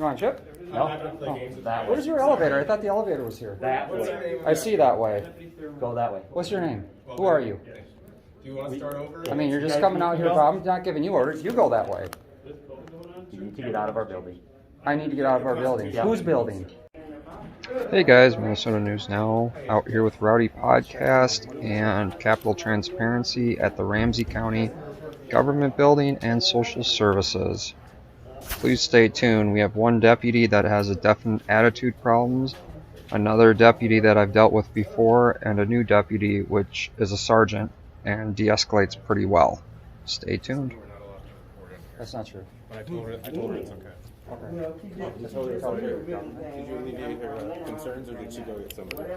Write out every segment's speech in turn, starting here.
You want a chip? No. That way. Where's your elevator? I thought the elevator was here. That way. I see that way. Go that way. What's your name? Who are you? Do you want to start over? I mean, you're just coming out here, but I'm not giving you orders. You go that way. You need to get out of our building. I need to get out of our building. Yeah. Whose building? Hey guys, Minnesota News Now, out here with Rowdy Podcast and Capital Transparency at the Ramsey County Government Building and Social Services. Please stay tuned. We have one deputy that has a definite attitude problems, another deputy that I've dealt with before, and a new deputy which is a sergeant and de-escalates pretty well. Stay tuned. That's not true. But I told her it's okay. Okay. Did you indicate her concerns, or did she go get somebody?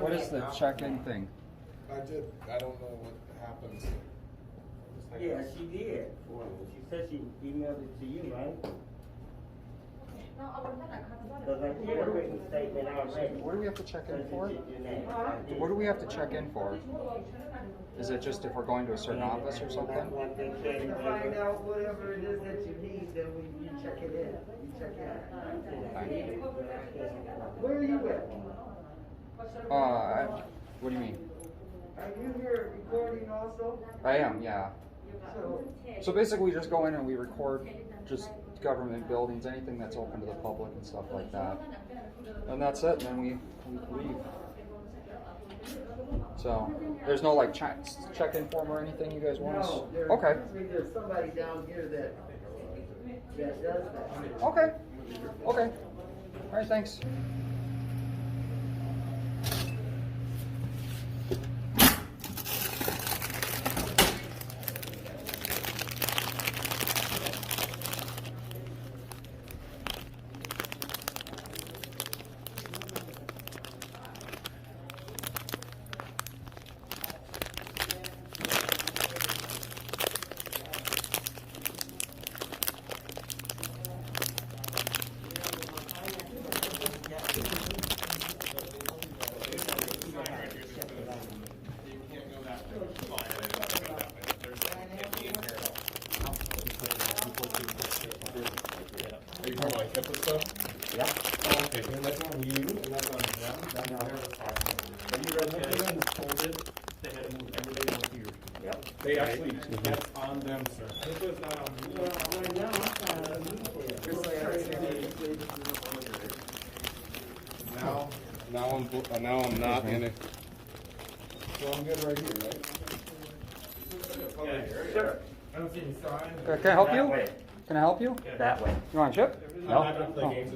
What is the check-in thing? I did. I don't know what happens. Yeah, she did. She said she emailed it to you, right? Because I did a written statement already. What do we have to check in for? What do we have to check in for? Is it just if we're going to a certain office or something? Find out whatever it is that you need, then you check it in. You check it in. Where are you at? What do you mean? Are you here recording also? I am, yeah. So basically we just go in and we record just government buildings, anything that's open to the public and stuff like that. And that's it, and then we leave. So there's no like check-in form or anything you guys want us? No, Okay. there's somebody down here that does that. Okay. Okay. All right, thanks. Are you talking about HIPAA stuff? Yeah. Oh, okay. And that's on you, and that's on them. Yep. They actually, that's on them, sir. HIPAA's not on you. Right now, I'm trying to Now I'm not in it. So I'm good right here, right? Sure. I don't see any signs. Can I help That you? way. Can I help you? That way. You want a chip? No.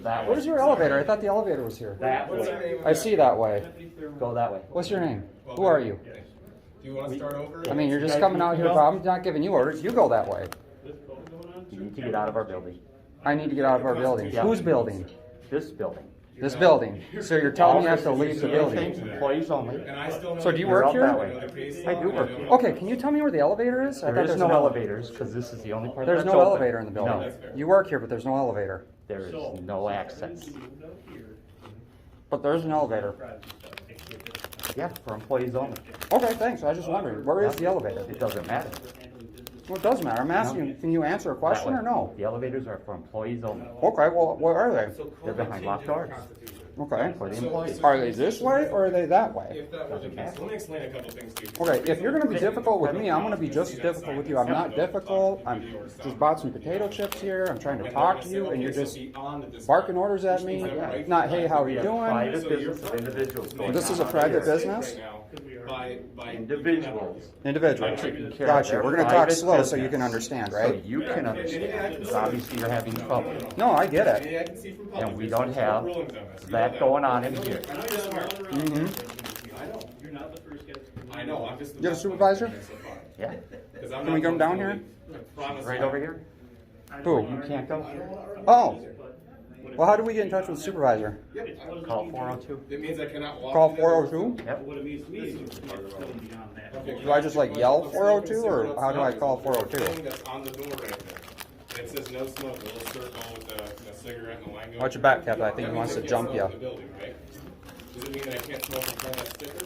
That way. Where's your elevator? I thought the elevator was here. That way. I see that way. Go that way. What's your name? Who are you? Do you want to start over? I mean, you're just coming out here, but I'm not giving you orders. You go that way. You need to get out of our building. I need to get out of our building. Yeah. Whose building? This building. This building. So you're telling me I have to leave the building. Employees only. And I still know. So do you You're work up that here? way. I do work here. Okay, can you tell me where the elevator is? I There thought is there's no an elevators because this is the only part There's that's no open. elevator in the building. No, You work here, but there's no elevator. there is no access. But there's an elevator. Yeah, for employees only. Okay, thanks. I was just wondering, where is the elevator? It doesn't matter. Well, it doesn't matter. I'm asking you, can you answer a question That or way. no? The elevators are for employees only. Okay, well, where are they? They're behind locked doors. Okay. For the employees. Are they this way or are they that way? If that were the case, let me explain a couple things to you. Okay, if you're going to be difficult with me, I'm going to be just as difficult with you. I'm not difficult. I'm just bought some potato chips here. I'm trying to talk to you, and you're just barking orders at me. Not, hey, how are you doing? Private business of individuals going This is on. a private business? Individuals. Individuals. Taking care Got of you. their We're going to talk private slow so you business. can understand, So right? you can understand. Because obviously you're having trouble. No, I get it. And we don't have that going on in here. Mm-hmm. I know, I'm just. You have a supervisor? Yeah. Can we come down here? Right over here. Who? You can't go. Oh. Well, how do we get in touch with the supervisor? Call 402. It means I cannot walk. Call 402? Yep. Do I just like yell 402 or how do I call 402? Thing that's on the door right there. It says no smoke, a little circle with a cigarette and a line. Watch your back, Captain. I think he wants to jump you. Building, right? Does it mean that I can't smoke in front of that sticker?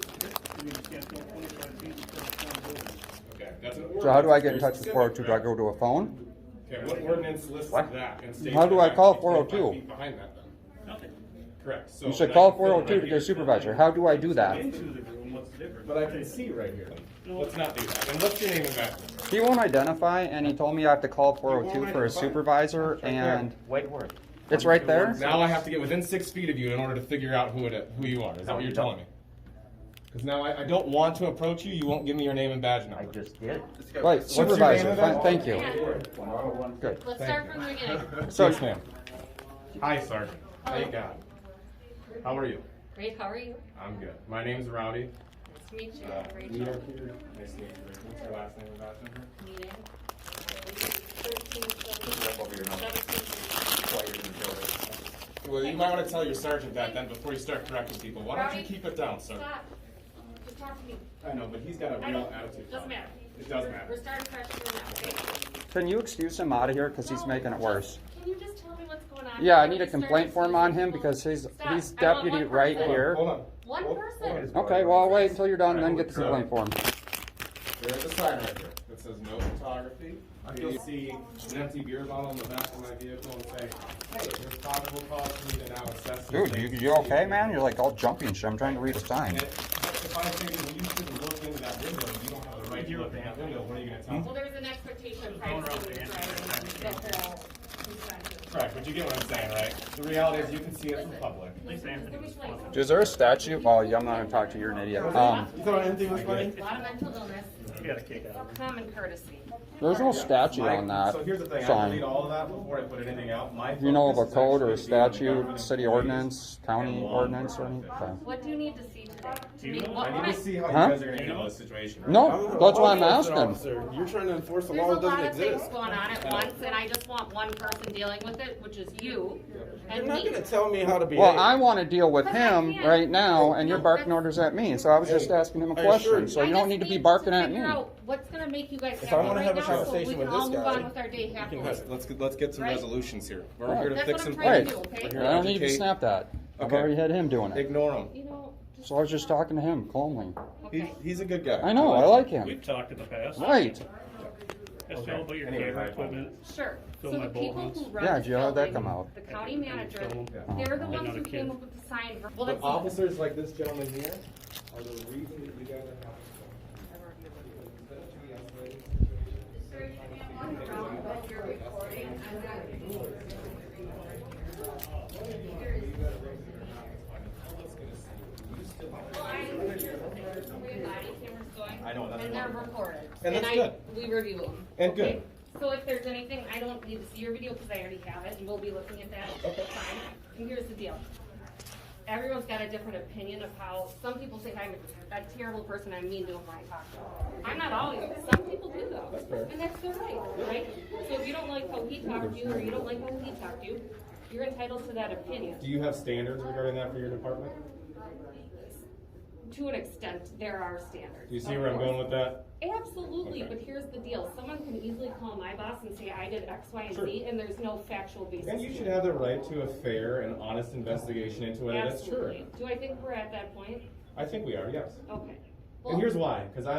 Okay, that's an So how do I get in ordinance. touch with 402? Do I go to a phone? Okay, what ordinance lists What? that? And states How do that I call have to be 25 402? feet behind that then? Correct. So You said and I call can fill 402 right to here. get a supervisor. How do I do that? But I can see right here. Let's not do that. And what's your name and badge number? He won't identify, and he told me I have to call 402 for a supervisor, and Wait, where? it's right there. Now I have to get within 6 feet of you in order to figure out who you are. Is that what you're telling me? Because now I don't want to approach you. You won't give me your name and badge I number. just did. Right, What's your supervisor. name and Thank you. Good. Let's start from the beginning. So, Yes, ma'am. Hi, Sergeant. Thank God. How are you? Great, how are you? I'm good. My name's Rowdy. Nice to meet you. New Rachel. York here. Nice to meet you. What's your last name and badge number? Meeting. 13, Well, you might want to tell your sergeant that then before you start correcting people. Why don't you keep it down, sir? Stop. Just talk to me. I know, but he's got a I real don't, attitude. doesn't matter. It does matter. We're starting fresh from now, okay? can you excuse him out of here because he's No, making it worse? Can you just tell me what's going on? Yeah, I Before need a we start complaint form on him people? because he's Stop. I want deputy one right person. here. Hold on. One person. Okay, well, I'll wait until you're done, then get the complaint form. There's a sign right here that says no photography. You'll see an empty beer bottle in the back of my vehicle and say, hey, there's probable cause for me to now assess. Dude, you okay, man? You're like all jumpy and shit. I'm trying to read a sign. And if I say that you shouldn't look into that window, you don't have the right to look in that window, what are you going to tell me? Well, there's an expectation of privacy when you're driving that they'll consent to. Correct, but you get what I'm saying, right? The reality is you can see it from public. Is there a statute? Oh, yeah, I'm not gonna talk to you. You're an idiot. You thought anything was funny? A lot of mental illness. Common courtesy. There's no statute on that So here's the thing, I sign. delete all of that before I put anything out. My Do you know of a focus is code or a actually being statute, city ordinance, county ordinance, or anything? Okay. What do you need to see today? I need to see how Huh? you guys are gonna handle this situation. right? No, that's why I'm asking. You're trying to enforce a There's law a that doesn't lot of things exist. going on at once, and I just want one person dealing with it, which is you You're and not me. gonna tell me how to behave. Well, I want to deal with But I him can't. right now, and you're No, barking that's- orders at me. So I was just asking him a I assure question. you. So I you don't just need to be barking at me. figure out what's gonna make you guys If happy I wanna right have a now, so we conversation can with all this move guy, on with our day happily. Let's get some Right? resolutions here. We're Right. here to That's fix what some I'm trying to problems. do, okay? We're I here don't need you to educate. snap that. I've Okay. already had him doing it. Ignore him. You know, just, So I was just talking to him calmly. okay. He's a good guy. I know, I like We've him. talked in the past. Right. Just tell about your Anyway, camera I equipment. Sure. Fill So my the people bullets. who run Yeah, the did you have that building, come out? the county manager, Yeah. they're the I'm ones not who a came kid. up with the sign. Well, But that's officers like this gentleman here are the reason that you guys are having. I know, that's and they're recorded. And that's I, good. we review them. And okay? good. So if there's anything, I don't need to see your video because I already have it, and we'll be looking at that. Okay. Fine. And here's the deal. Everyone's got a different opinion of how, some people think I'm a terrible person, I'm mean to them when I talk to them. I'm not always, some people do though. That's fair. And that's their right, right? So if you don't like how he talked to you, or you don't like how he talked to you, you're entitled to that opinion. Do you have standards regarding that for your department? To an extent, there are standards. Do you see of where I'm course. going with that? Absolutely, Okay. but here's the deal. Someone can easily call my boss and say, I did X, Y, and Sure. Z, and there's no factual basis. And you to should it. have the right to a fair and honest investigation into whether that's true. Absolutely. Do I think we're at that point? I think we are, yes. Okay. And here's why, because I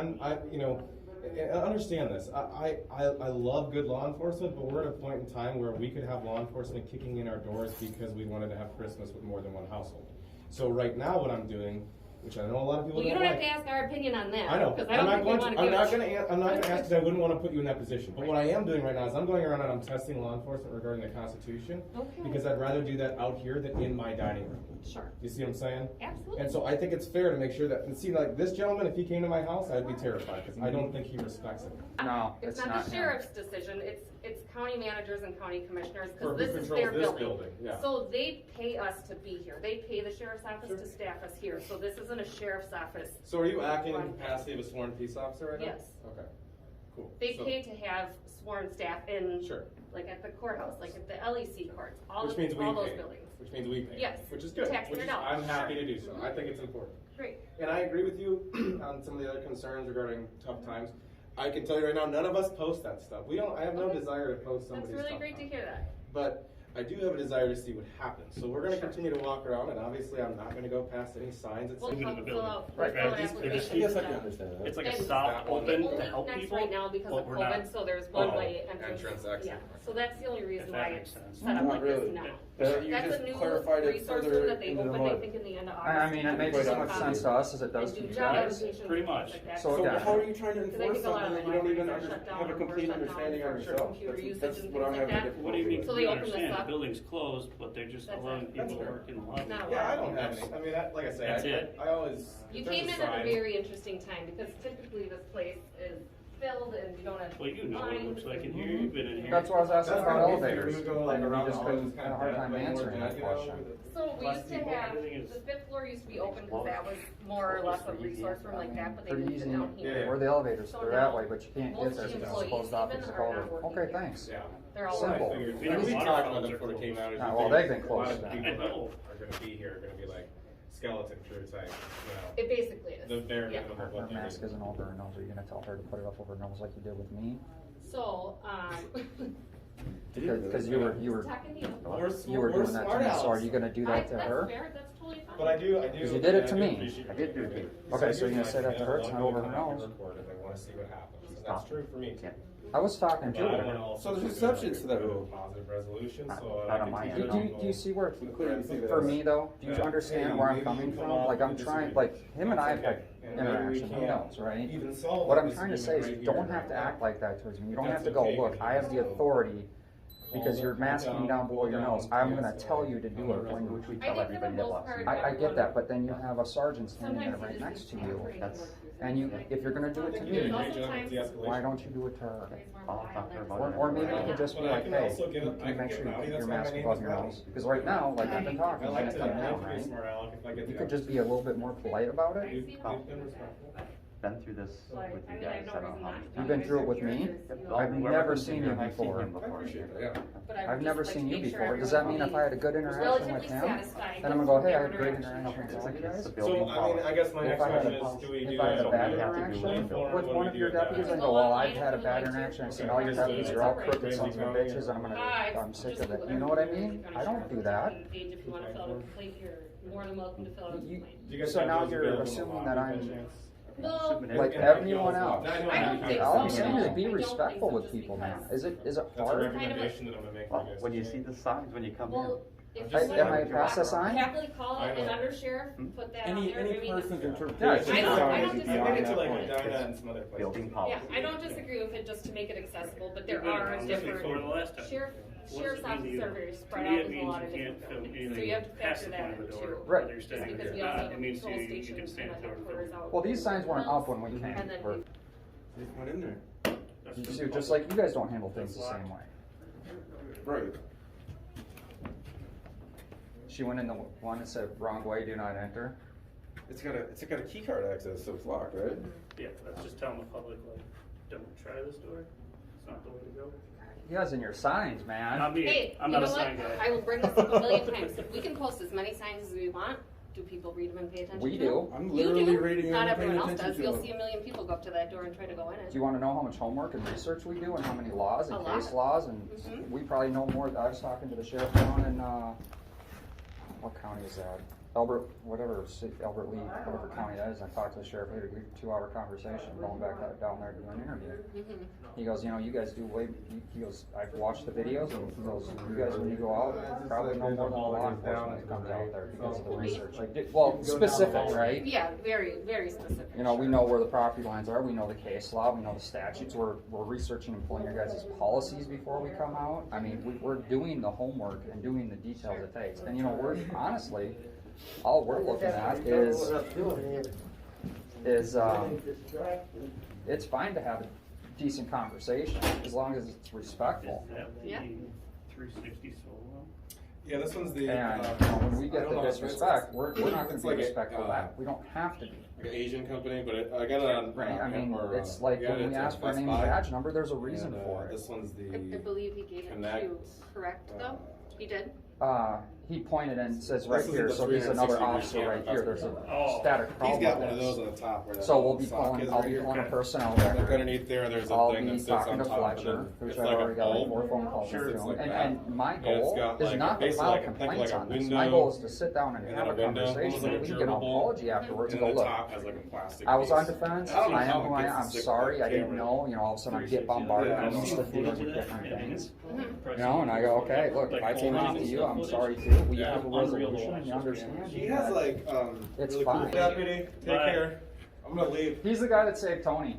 understand this. I love good law enforcement, but we're at a point in time where we could have law enforcement kicking in our doors because we wanted to have Christmas with more than one household. So right now, what I'm doing, which I know a lot of people Well, you don't don't like. have to ask our opinion on that. I know. Because I don't think we want to give I'm not it. going to ask because I wouldn't want to put you in that position. But what I am doing right now is I'm going around and I'm testing law enforcement regarding the Constitution. Okay. Because I'd rather do that out here than in my dining room. Sure. You see what I'm saying? Absolutely. And so I think it's fair to make sure that, and see, like this gentleman, if he came to my house, I'd be terrified because I don't think he respects it. No, It's not the sheriff's decision, it's county managers and county commissioners, For because who this is controls their this building. building, yeah. So they pay us to be here, they pay the sheriff's office to staff us here, so this isn't a sheriff's office. So are you acting in capacity of a sworn peace officer right now? Yes. Okay, cool. They So- pay to have sworn staff in, Sure. like at the courthouse, like at the LEC courts, all Which means we those pay. buildings. Which means we pay. Yes. Which is good. Taxpayer Which is, dollars. I'm happy Sure. to do so. I think it's important. Great. And I agree with you on some of the other concerns regarding tough times. I can tell you right now, none of us post that stuff. I have no Okay. desire to post somebody's That's really tough great to times. hear that. But I do have a desire to see what happens. So we're gonna continue to walk around, and obviously I'm not gonna go past any signs that We'll say. Even in the fill building. out, Right, fill out right, just- applications. I guess I can understand that. It's like a And soft it open It to only help connects people. right now because but of we're COVID, not- so there's Oh, one-way entrance, exit. Yeah, so that's the only reason If why that it's makes sense. set up Not like this really. now. You That's just a new clarified it resource further room that they into the opened, I mud. think, in the end of I August. mean, it makes as much sense to us as it does to And you do job guys. applications, Pretty much. like that. So So again- how are you trying to Because I enforce think a lot something of that you don't even libraries are shut down have a or complete shut down understanding for on yourself? computer usage That's and what I'm things having like a that. What do you mean? So they You open this understand, up. the building's closed, but they're just That's allowing it. people to That's work in the lobby. Not Yeah, I allowed. don't have any, I mean, like I say, That's it. I always. You there's came a in at a sign. very interesting time, because typically this place is filled and you don't have. Well, you know what it looks like in here, you've been in here. That's why I was asking That's about why we elevators. figured we would go, like, And you around just all couldn't, this kind had a of hard depth, time like, more answering that jet, you know, question. with the- So we Plus used to people, have, everything is- the fifth floor used to be open because that was more or less a resource room like that, but they Pretty moved easy. it down Yeah. here. Where the elevators, So they're now, that way, but you can't get most there of the because it's employees closed off. even It's are called. not working Okay, here. thanks. Yeah. They're all. Simple. I figured, Even you know, we water talked fountains about it are before it came closed. out. is Ah, that well, there's they've been a lot closed of down. people I know. that are gonna be here, are gonna be like skeleton crew type, you know. It basically is. The bare Yeah. minimum Her of what they mask do. isn't over her nose. Are you gonna tell her to put it up over her nose like you did with me? So, Because you were talking to you. We're doing that to me. So are you gonna do that to That's her? fair, that's totally fine. But I do. Because you did it to I do me. appreciate I did do your it to you. opinion. Okay, so you're gonna here's say my that to opinion. her, it's I'll not go over come her out and nose. record it. I wanna see what happens. And Stop. that's true for me. Yeah. I was talking But to I her. wanna also So there's do exceptions to that a rule. Positive resolution, Not- so. not on my continue end. to Do you see where, Clearly see that. for me though, do you Yeah. understand Hey, where I'm maybe coming you come from? off Like with I'm a trying, disagreement. like him and I have had And maybe we interaction, who can't knows, right? even solve What that I'm trying to say is disagreement you right don't here have to right now. act like that towards me. You don't That's have to go, okay, look, I have the so- authority because you're masking down below your nose. I'm gonna Yes, tell you to do it when Which we I tell think for the everybody that most walks part, in. I get that, but then you have a sergeant standing there sometimes right you next just to can't you. create That's- work. And you, if you're gonna do it to You did a me, great job with the escalation. why don't you do it to her? I'll talk to her about it. Or maybe you could just be But I like, can hey, also get- can I you can make get sure you rowdy, keep that's your why my mask name above is your Rowdy. nose? Because right now, like I've been talking, I I'm like gonna to come down, increase right? morale if I get You the could just be a little bit more polite about it. We've been respectful. Been through this Like, with I you mean, I guys, have I no don't reason know how not many to. You've been through it with me? I've never seen you before. him I appreciate it, yeah. But I would I've just never like seen to you make sure before. Does that mean if I had a good everyone was interaction with relatively him, satisfied then I'm gonna go, hey, I had with a great their interaction with all you guys? The So, building I mean, I guess my If next I had question a, is, do we do if I had that? a bad we have to do interaction landfill. with one of your deputies, I go, well, I've had a bad interaction. I said, all your deputies are all crooked sons of bitches, and I'm sick of it. You know what I mean? I don't do that. If you wanna fill out a complaint, you're more than welcome to fill out a You- complaint. Do you guys So have now those you're available in the assuming lobby that by I'm- chance? Well, Like And everyone else. I know I don't think All I'm so, saying is no. be I don't respectful think so, with just people, man. because- Is it That's a hard? recommendation that I'm gonna make for Well, you guys. when you see the signs, when you come well, in, if just you saying. Am I past the sign? happily call I it know. an under sheriff, put that on Any there. I mean, person's Yeah, interpretation. I don't- I don't is disagree. beyond I've been to that like point. Medina and some other places. building policy. Yeah, I don't disagree with it just to make it accessible, but there You're are good. Before the different, last time. sheriff's What does it mean offices to are you? very To spread me, out it in a means lot of you can't different film buildings, so anything you have to past factor the that front of in the door, too. Right. whether you're Just standing because there we or also not. have It means control you can stations stand and there. headquarters out. Well, these signs weren't up when we And came. then We're- They just went in there. That's You the see, public. just like you guys don't handle things the same way. Right. She went in the one that said wrong way, do not enter. It's got a key card access, so it's locked, right? Yeah, that's just telling the public, like, don't try this door. It's not the way to go. You guys and your signs, Not man. me. Hey, I'm you not know a what? sign guy. I will bring this up a million times. We can post as many signs as we want. Do people read them and pay attention We to them? do. I'm You literally do. reading Not them and paying everyone else attention does. to You'll them. see a million people go up to that door and try to go in it. Do you wanna know how much homework and research we do and how many laws and A lot. case laws and Mhm. we probably know more. I was talking to the sheriff down in, what county is that? Albert, whatever, Albert Lee, whatever county that is. I talked to the sheriff, we had a good 2-hour conversation going back down there to do an interview. Mhm. He goes, you know, you guys do way, he goes, I've watched the videos and he goes, you guys, when you go out, probably know more than law enforcement that comes out there because of the research. Like, well, specific, right? Yeah, very, very specific. You know, we know where the property lines are, we know the case law, we know the statutes, we're researching and pulling your guys' policies before we come out. I mean, we're doing the homework and doing the details it takes. And you know, we're, honestly, all we're looking at is, it's fine to have a decent conversation, as long as it's respectful. Is that the Yeah. 360 solo? Yeah, this one's the. And, you know, when we I get don't the know, it's- disrespect, we're not gonna it's be like a, respectful of that. We don't have to be. Like an Asian company, but I got it on. Right, I mean, or, it's like yeah, when we it's ask for a Best name and Buy. badge number, there's a reason And, for it. This one's the. I believe he gave it to Connect, you, correct, though? He did? he pointed and says right This is here, the so he's 360 another degree officer camera right here, there's a Oh. static He's problem got with one of this. those on the top where that So we'll be sock pulling, is I'll right be here. pulling a personnel Like record. underneath there, there's a I'll thing that be sits on talking to top, and Fletcher, then who's it's I've like already got like a 4 phone calls Sure, to it's him. like that. And my And it's goal got is like not to basically file like think complaints like a on this. window, My goal is to sit down and and have then a a window, conversation, almost like and a we can get an gerbil, apology afterwards and and go, the look, top has like a plastic I was on piece. defense, I don't know I am how who it I gets am, to stick sorry, on I didn't camera. know, you know, all of a sudden I get bombarded, Yeah, I'm I used to know. dealing with different things. Mm-hmm. You know, and I go, okay, look, if I came off to you, I'm sorry too, we have a resolution, and you understand. He has like It's really fine. cool deputy. Take Bye. care. I'm gonna leave. He's the guy that saved Tony.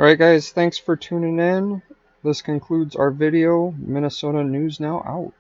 Alright guys, thanks for tuning in. This concludes our video. Minnesota News Now out.